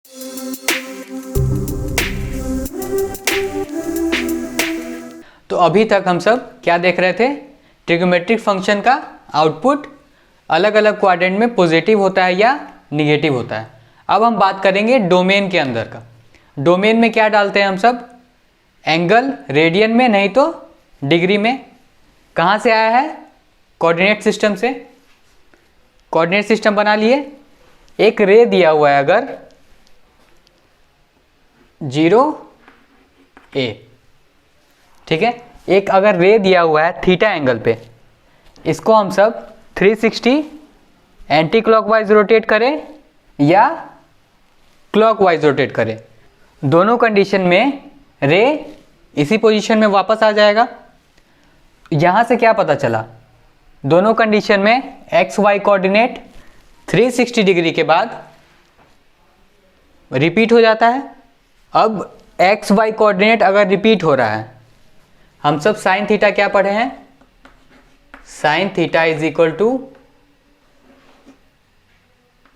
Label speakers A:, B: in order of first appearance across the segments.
A: तो अभी तक हम सब क्या देख रहे थे? ट्रिग्नोमेट्रिक फंक्शन का आउटपुट अलग अलग क्वाड्रेंट में पॉजिटिव होता है या निगेटिव होता है। अब हम बात करेंगे डोमेन के अंदर का। डोमेन में क्या डालते हैं हम सब? एंगल रेडियन में, नहीं तो डिग्री में। कहाँ से आया है? कोऑर्डिनेट सिस्टम से। कोऑर्डिनेट सिस्टम बना लिए। एक रे दिया हुआ है अगर 0 a, ठीक है। एक अगर रे दिया हुआ है थीटा एंगल पे, इसको हम सब 360 एंटी क्लॉकवाइज रोटेट करें या क्लॉकवाइज रोटेट करें, दोनों कंडीशन में रे इसी पोजीशन में वापस आ जाएगा। यहां से क्या पता चला? दोनों कंडीशन में एक्स वाई कोऑर्डिनेट 360 डिग्री के बाद रिपीट हो जाता है। अब एक्स वाई कोऑर्डिनेट अगर रिपीट हो रहा है, हम सब साइन थीटा क्या पढ़े हैं? Sine theta is equal to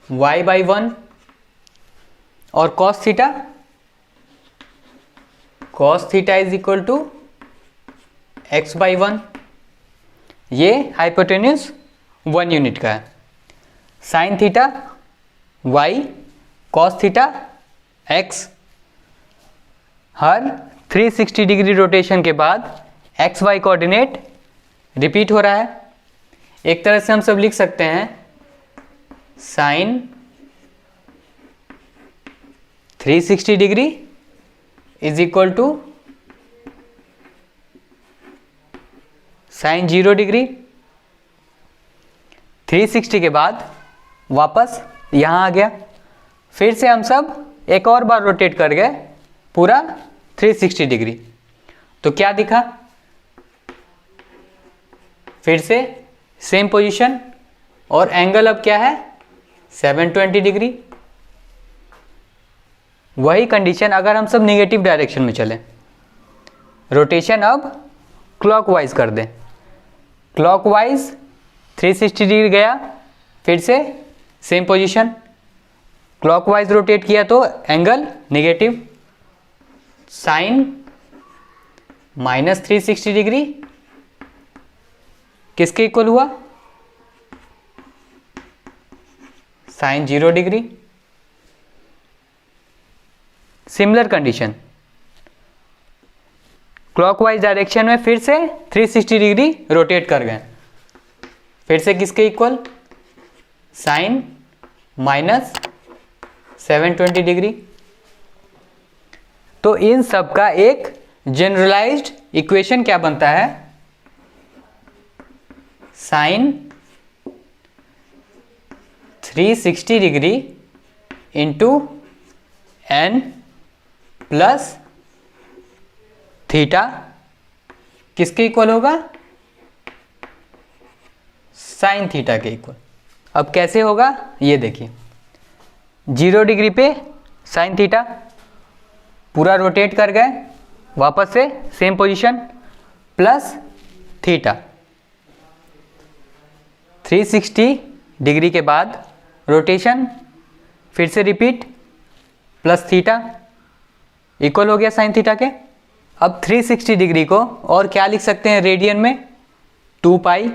A: y by 1 और cos theta is equal to x by 1। ये हाइपोटेन्यूज 1 यूनिट का है। Sine theta y, cos theta x। हर 360 डिग्री रोटेशन के बाद एक्स वाई कोऑर्डिनेट रिपीट हो रहा है। एक तरह से हम सब लिख सकते हैं sine 360 degree is equal to sine 0 degree. 360 के बाद वापस यहाँ आ गया। फिर से हम सब एक और बार रोटेट कर गए पूरा 360 डिग्री। तो क्या दिखा? फिर से सेम पोजीशन और एंगल अब क्या है? 720 डिग्री। वही कंडीशन अगर हम सब निगेटिव डायरेक्शन में चलें, रोटेशन अब क्लॉकवाइज कर दें। क्लॉकवाइज 360 डिग्री गया, फिर से सेम पोजीशन, क्लॉकवाइज रोटेट किया तो angle negative. Sine minus 360 degree किसके इक्वल हुआ? Sine 0 degree. Similar condition clockwise direction में फिर से 360 डिग्री रोटेट कर गए, फिर से किसके इक्वल? Sign minus 720 degree. तो इन सब का एक जनरलाइज्ड इक्वेशन क्या बनता है? Sine 360 degree into n plus theta किसके इक्वल होगा? साइन थीटा के इक्वल। अब कैसे होगा ये देखिए। 0 डिग्री पे साइन थीटा पूरा रोटेट कर गए, वापस से same position plus theta. 360 degree के बाद रोटेशन फिर से रिपीट प्लस थीटा इक्वल हो गया साइन थीटा के। अब 360 डिग्री को और क्या लिख सकते हैं रेडियन में? 2 पाई।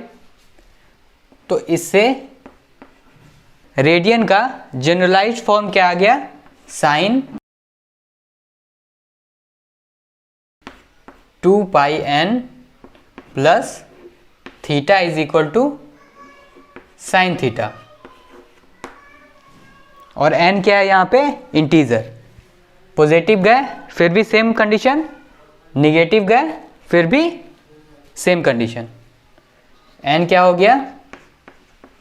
A: तो इससे रेडियन का जनरलाइज्ड फॉर्म क्या आ गया? Sine 2 pi n plus theta is equal to sine theta. और n क्या है यहाँ पे? इंटीजर। पॉजिटिव गए फिर भी सेम कंडीशन, निगेटिव गए फिर भी सेम कंडीशन। n क्या हो गया?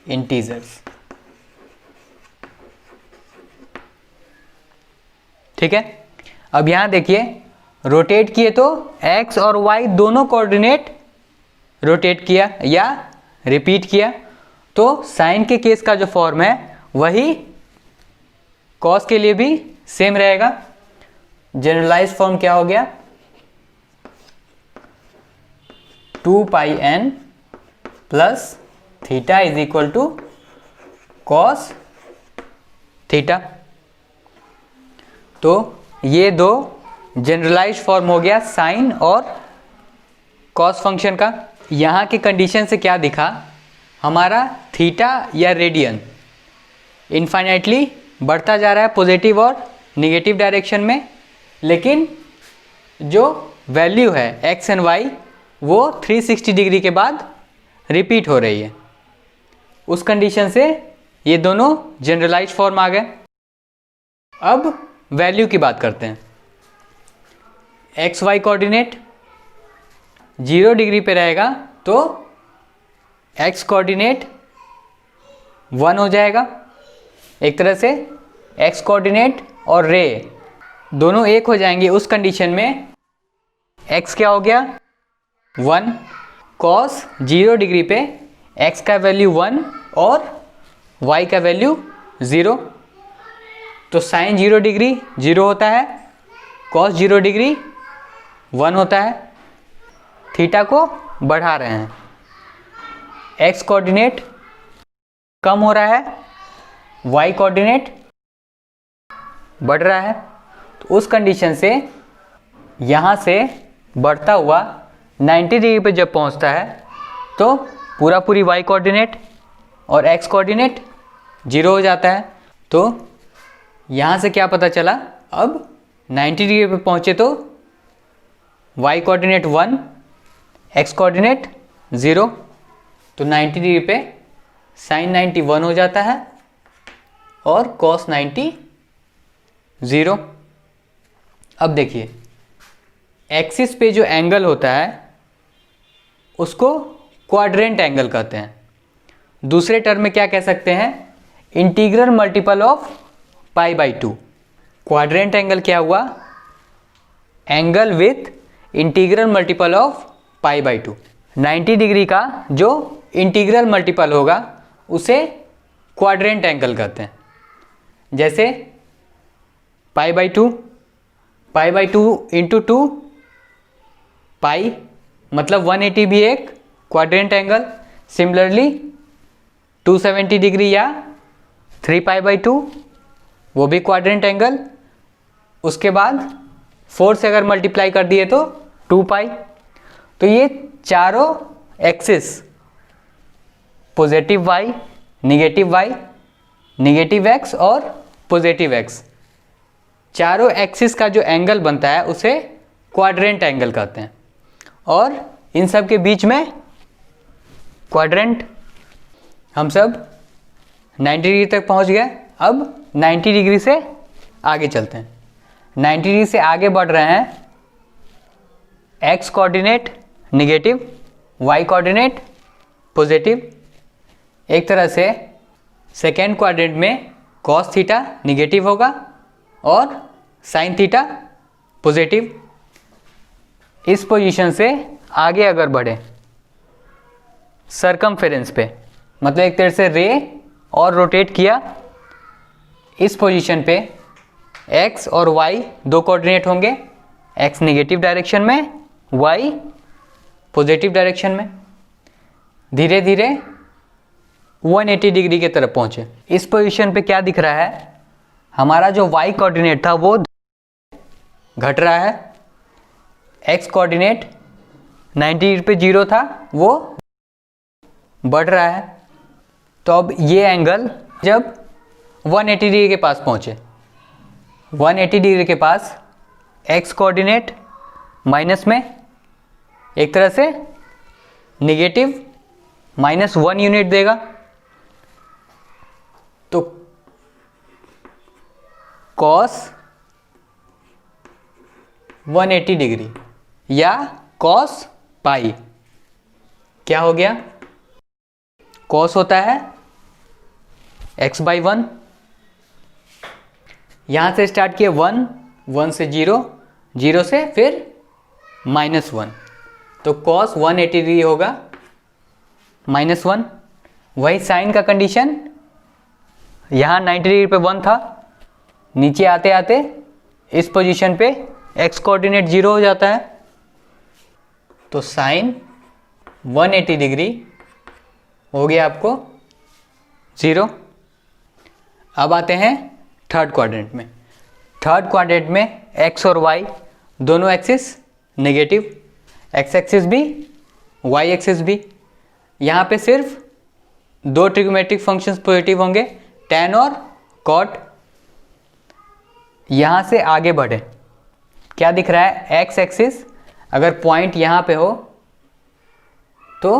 A: इंटीजर्स। ठीक है। अब यहां देखिए रोटेट किए तो x और y दोनों कोऑर्डिनेट रोटेट किया या रिपीट किया, तो साइन के केस का जो फॉर्म है वही कॉस के लिए भी सेम रहेगा। जनरलाइज फॉर्म क्या हो गया? 2 pi n plus theta is equal to cos theta. तो ये दो जनरलाइज्ड फॉर्म हो गया साइन और कॉस फंक्शन का। यहाँ की कंडीशन से क्या दिखा, हमारा थीटा या रेडियन इनफाइनाइटली बढ़ता जा रहा है पॉजिटिव और निगेटिव डायरेक्शन में, लेकिन जो वैल्यू है एक्स एंड वाई वो 360 डिग्री के बाद रिपीट हो रही है। उस कंडीशन से ये दोनों जनरलाइज्ड फॉर्म आ गए। अब वैल्यू की बात करते हैं। एक्स वाई कोऑर्डिनेट 0 डिग्री पे रहेगा तो एक्स कोऑर्डिनेट 1 हो जाएगा। एक तरह से एक्स कोऑर्डिनेट और रे दोनों एक हो जाएंगे। उस कंडीशन में एक्स क्या हो गया 1, कॉस 0 डिग्री पे एक्स का वैल्यू 1 और वाई का वैल्यू 0, तो साइन 0 डिग्री 0 होता है, कॉस 0 डिग्री 1 होता है। थीटा को बढ़ा रहे हैं, एक्स कोऑर्डिनेट कम हो रहा है, वाई कोऑर्डिनेट बढ़ रहा है। तो उस कंडीशन से यहाँ से बढ़ता हुआ 90 डिग्री पे जब पहुँचता है तो पूरी वाई कोऑर्डिनेट और एक्स कोऑर्डिनेट 0 हो जाता है। तो यहाँ से क्या पता चला, अब 90 डिग्री पे पहुँचे तो वाई कोऑर्डिनेट 1, एक्स कोऑर्डिनेट 0, तो 90 डिग्री पे साइन 90 1 हो जाता है और कॉस 90 0। अब देखिए एक्सिस पे जो एंगल होता है उसको क्वाड्रेंट एंगल कहते हैं। दूसरे टर्म में क्या कह सकते हैं, integral multiple of π/2। Quadrant angle क्या हुआ, angle with integral multiple of π/2। 90 degree का जो इंटीग्रल मल्टीपल होगा उसे क्वाड्रेंट एंगल कहते हैं। जैसे π/2 इंटू 2 पाई मतलब 180 भी एक क्वाड्रेंट एंगल। सिमिलरली 270 डिग्री या 3π/2 वो भी क्वाड्रेंट एंगल। उसके बाद 4 से अगर मल्टीप्लाई कर दिए तो 2π। तो ये चारों axis positive y, negative y, negative x और पॉजिटिव x, चारों एक्सिस का जो एंगल बनता है उसे क्वाड्रेंट एंगल कहते हैं। और इन सब के बीच में क्वाड्रेंट, हम सब 90 डिग्री तक पहुंच गए। अब 90 डिग्री से आगे चलते हैं। 90 डिग्री से आगे बढ़ रहे हैं, x coordinate negative, y coordinate positive. एक तरह से सेकेंड क्वाड्रेंट में कॉस थीटा निगेटिव होगा और साइन थीटा पॉजिटिव। इस पोजीशन से आगे अगर बढ़े सरकमफेरेंस पे, मतलब एक तरह से रे और रोटेट किया, इस पोजीशन पे x और y दो कोऑर्डिनेट होंगे, x निगेटिव डायरेक्शन में, y पॉजिटिव डायरेक्शन में। धीरे धीरे 180 डिग्री की तरफ पहुंचे। इस पोजीशन पे क्या दिख रहा है, हमारा जो y कोऑर्डिनेट था वो घट रहा है, x कोऑर्डिनेट 90 डिग्री पे 0 था वो बढ़ रहा है। तो अब ये एंगल जब 180 डिग्री के पास पहुंचे, 180 डिग्री के पास x कोऑर्डिनेट माइनस में, एक तरह से निगेटिव -1 यूनिट देगा। तो cos 180 डिग्री या cos पाई क्या हो गया, cos होता है x/1। यहां से स्टार्ट किए 1, 1 से 0, 0 से फिर -1, तो cos 180 डिग्री होगा -1। वही साइन का कंडीशन, यहाँ 90 डिग्री पे 1 था, नीचे आते आते इस पोजीशन पे x कोऑर्डिनेट 0 हो जाता है, तो साइन 180 डिग्री हो गया आपको 0। अब आते हैं थर्ड क्वाड्रेंट में। थर्ड क्वाड्रेंट में एक्स और वाई दोनों एक्सिस नेगेटिव, एक्स एक्सिस भी वाई एक्सिस भी। यहाँ पे सिर्फ दो ट्रिग्नोमेट्रिक फंक्शंस पॉजिटिव होंगे, tan और cot। यहाँ से आगे बढ़े, क्या दिख रहा है, एक्स एक्सिस अगर पॉइंट यहाँ पे हो तो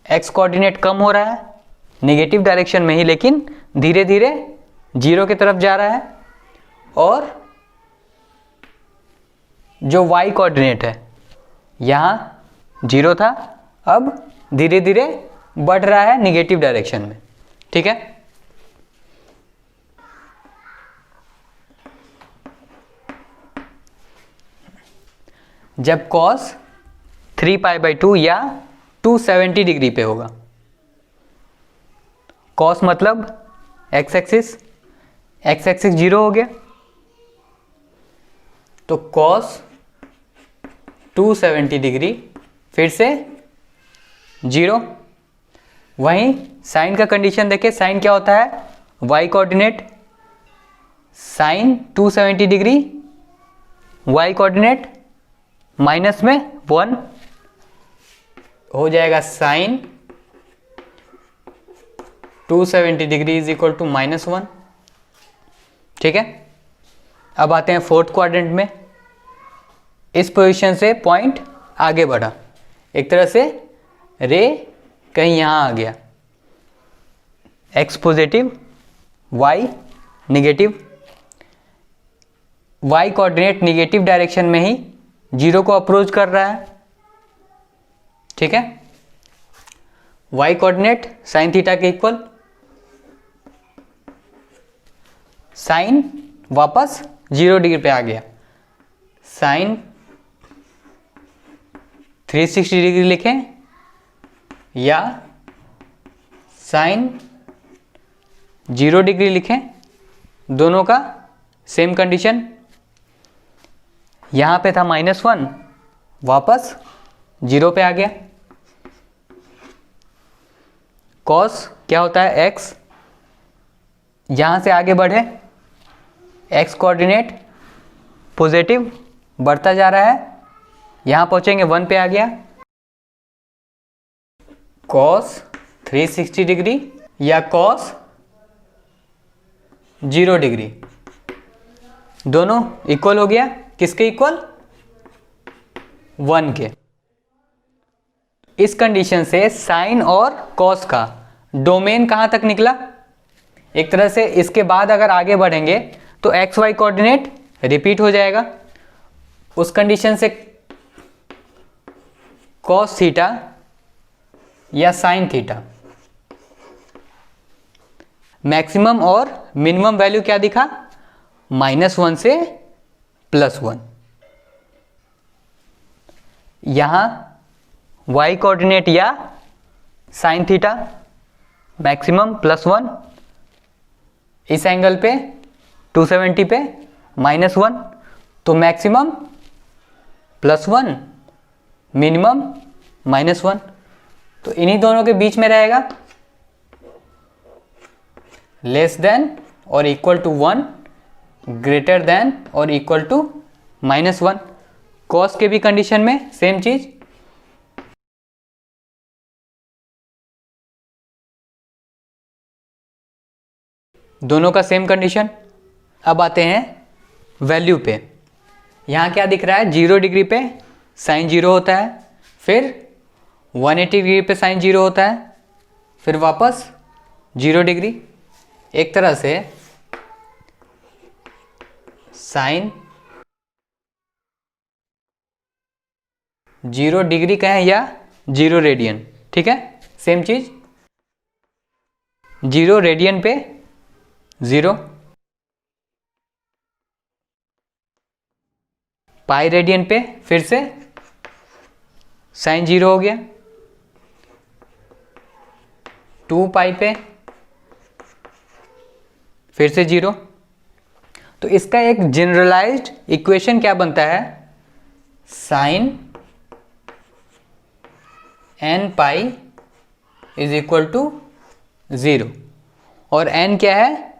A: एक्स कोऑर्डिनेट कम हो रहा है नेगेटिव डायरेक्शन में ही, लेकिन धीरे धीरे जीरो की तरफ जा रहा है। और जो वाई कोऑर्डिनेट है यहाँ जीरो था, अब धीरे धीरे बढ़ रहा है निगेटिव डायरेक्शन में। ठीक है, जब cos 3π/2 या 270 डिग्री पे होगा, cos मतलब x एक्सिस जीरो हो गया, तो cos 270 डिग्री फिर से जीरो। वहीं साइन का कंडीशन देखें, साइन क्या होता है, y coordinate, sine 270 degree y coordinate minus में 1 हो जाएगा, sine 270 degree is equal to -1। ठीक है, अब आते हैं फोर्थ क्वाड्रेंट में। इस पोजीशन से पॉइंट आगे बढ़ा, एक तरह से रे कहीं यहाँ आ गया, x positive y negative, y coordinate negative direction में ही जीरो को अप्रोच कर रहा है। ठीक है, y कोऑर्डिनेट साइन थीटा के इक्वल, साइन वापस 0 डिग्री पे आ गया, साइन 360 डिग्री लिखें या साइन 0 डिग्री लिखें, दोनों का सेम कंडीशन। यहाँ पे था -1, वापस 0 पे आ गया। cos क्या होता है, x, यहाँ से आगे बढ़े, x कोऑर्डिनेट पॉजिटिव बढ़ता जा रहा है, यहाँ पहुँचेंगे 1 पे आ गया, cos 360 डिग्री या cos 0 डिग्री, दोनों इक्वल हो गया, किसके इक्वल, 1 के। इस कंडीशन से साइन और कॉस का डोमेन कहाँ तक निकला, एक तरह से इसके बाद अगर आगे बढ़ेंगे तो एक्स वाई कोऑर्डिनेट रिपीट हो जाएगा। उस कंडीशन से कॉस थीटा या साइन थीटा, मैक्सिमम और मिनिमम वैल्यू क्या दिखा, -1 से +1। यहां y कोऑर्डिनेट या साइन थीटा मैक्सिमम +1, इस एंगल पे 270 पे -1, तो मैक्सिमम +1, मिनिमम -1, तो इन्हीं दोनों के बीच में रहेगा, लेस देन और इक्वल टू 1, ग्रेटर देन और इक्वल टू -1। कॉस के भी कंडीशन में सेम चीज, दोनों का सेम कंडीशन। अब आते हैं वैल्यू पे, यहाँ क्या दिख रहा है, 0 डिग्री पे साइन 0 होता है, फिर 180 डिग्री पे साइन 0 होता है, फिर वापस 0 डिग्री। एक तरह से साइन 0 डिग्री कहें या 0 रेडियन, ठीक है, सेम चीज। 0 रेडियन पे 0, पाई रेडियन पे फिर से साइन 0 हो गया, 2 पाई पे फिर से 0। तो इसका एक जनरलाइज्ड इक्वेशन क्या बनता है, sine n pi is equal to 0, और n क्या है,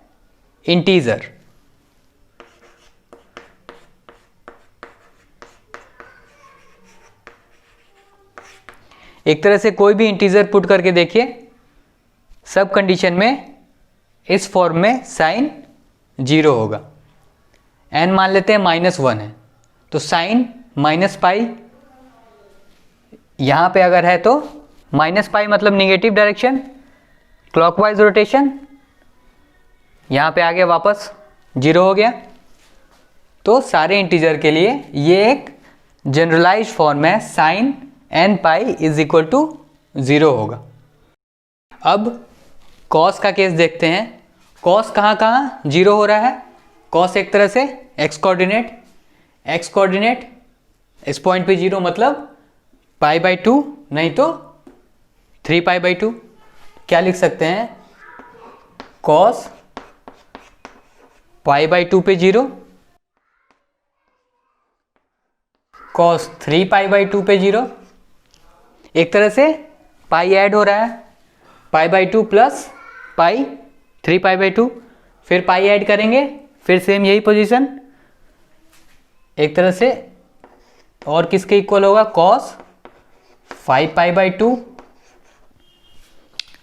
A: इंटीजर, एक तरह से कोई भी इंटीजर पुट करके देखिए, सब कंडीशन में इस फॉर्म में साइन 0 होगा। n मान लेते हैं -1 है, तो साइन -पाई, यहाँ पे अगर है तो -पाई मतलब निगेटिव डायरेक्शन, क्लॉकवाइज रोटेशन, यहाँ पे आ गया वापस 0 हो गया। तो सारे इंटीजर के लिए ये एक जनरलाइज फॉर्म है, sine n pi is equal to 0 होगा। अब कॉस का केस देखते हैं। कॉस कहाँ कहाँ 0 हो रहा है? कॉस एक तरह से x कोऑर्डिनेट इस पॉइंट पे 0 मतलब π/2 नहीं तो 3π/2। क्या लिख सकते हैं? कॉस π/2 पे 0, कॉस 3π/2 पे 0। एक तरह से पाई ऐड हो रहा है, π/2 प्लस पाई 3π/2, फिर पाई ऐड करेंगे, फिर सेम यही पोजीशन। एक तरह से और किसके इक्वल होगा? कॉस 5π/2।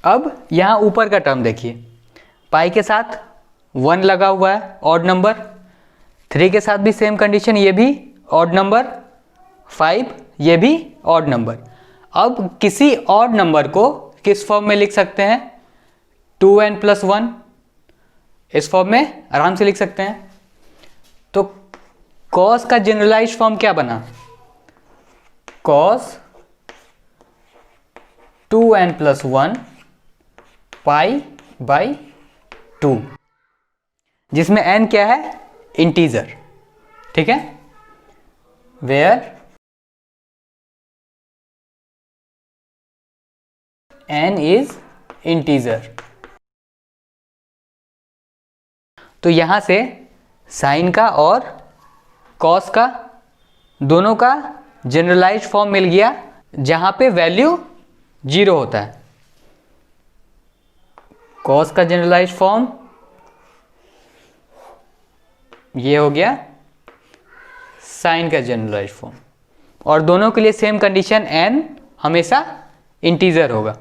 A: अब यहाँ ऊपर का टर्म देखिए, पाई के साथ 1 लगा हुआ है ऑड नंबर, 3 के साथ भी सेम कंडीशन, ये भी ऑड नंबर, 5 ये भी ऑड नंबर। अब किसी ऑड नंबर को किस फॉर्म में लिख सकते हैं? 2n + 1 इस फॉर्म में आराम से लिख सकते हैं। तो कॉस का जनरलाइज फॉर्म क्या बना? कॉस 2n + 1 π/2, जिसमें n क्या है? इंटीजर, ठीक है, वेयर n इज इंटीजर। तो यहां से साइन का और कॉस का दोनों का जनरलाइज फॉर्म मिल गया, जहां पे वैल्यू 0 होता है। कॉस का जनरलाइज फॉर्म ये हो गया, साइन का जनरलाइज फॉर्म, और दोनों के लिए सेम कंडीशन, n हमेशा इंटीजर होगा।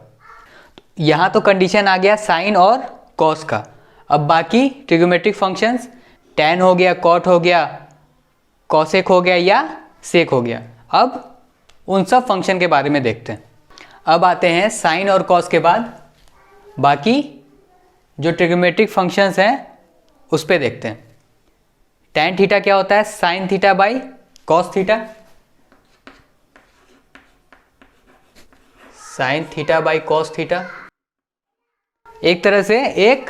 A: यहाँ तो कंडीशन आ गया साइन और कॉस का। अब बाकी ट्रिग्नोमेट्रिक फंक्शंस, tan हो गया, cot हो गया, कॉसेक हो गया या सेक हो गया। अब उन सब फंक्शन के बारे में देखते हैं। अब आते हैं साइन और कॉस के बाद बाकी जो ट्रिग्नोमेट्रिक फंक्शंस हैं उस पे देखते हैं। tan थीटा क्या होता है? Sine theta by cos theta, sine theta by cos theta. एक तरह से एक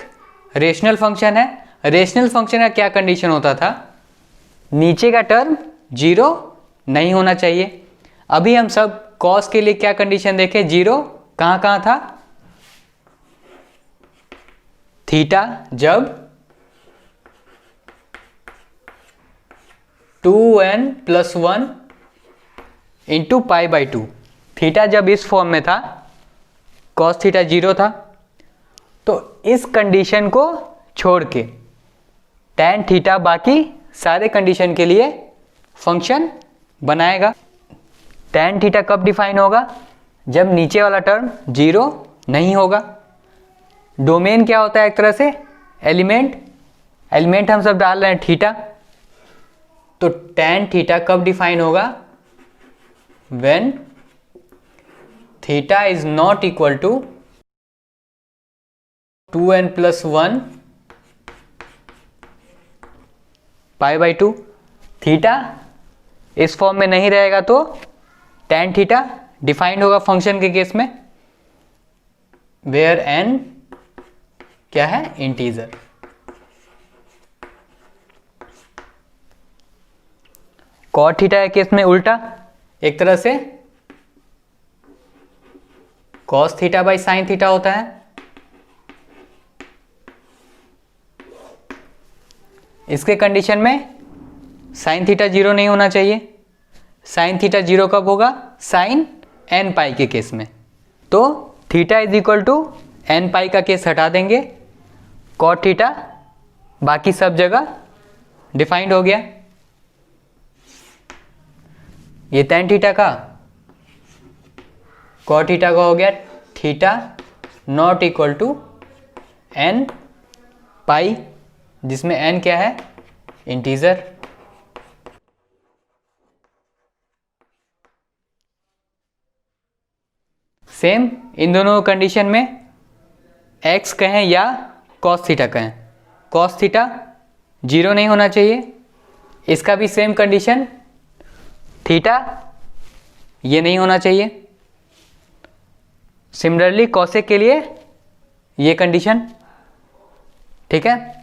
A: रेशनल फंक्शन है। रेशनल फंक्शन का क्या कंडीशन होता था? नीचे का टर्म 0 नहीं होना चाहिए। अभी हम सब कॉस के लिए क्या कंडीशन देखें? 0 कहाँ कहाँ था? थीटा जब 2n + 1 × π/2, थीटा जब इस फॉर्म में था, कॉस थीटा 0 था। तो इस कंडीशन को छोड़ के tan थीटा बाकी सारे कंडीशन के लिए फंक्शन बनाएगा। tan थीटा कब डिफाइन होगा? जब नीचे वाला टर्म 0 नहीं होगा। डोमेन क्या होता है? एक तरह से एलिमेंट हम सब डाल रहे हैं थीटा। तो tan थीटा कब डिफाइन होगा? When theta is not equal to 2n + 1 π/2। Theta इस फॉर्म में नहीं रहेगा तो tan थीटा डिफाइंड होगा फंक्शन के केस में, वेयर n क्या है? इंटीजर। cot थीटा के केस में उल्टा, एक तरह से cos theta by sine theta होता है। इसके कंडीशन में साइन थीटा 0 नहीं होना चाहिए। साइन थीटा 0 कब होगा? साइन n पाई के केस में। तो theta is equal to n pi का केस हटा देंगे, cot थीटा बाकी सब जगह डिफाइंड हो गया। ये tan थीटा का कॉट थीटा का हो गया theta not equal to n pi, जिसमें एन क्या है, इंटीजर। सेम इन दोनों कंडीशन में एक्स कहें या कॉस थीटा कहें, कॉस थीटा 0 नहीं होना चाहिए। इसका भी सेम कंडीशन, थीटा ये नहीं होना चाहिए। सिमिलरली कॉसेक के लिए ये कंडीशन, ठीक है।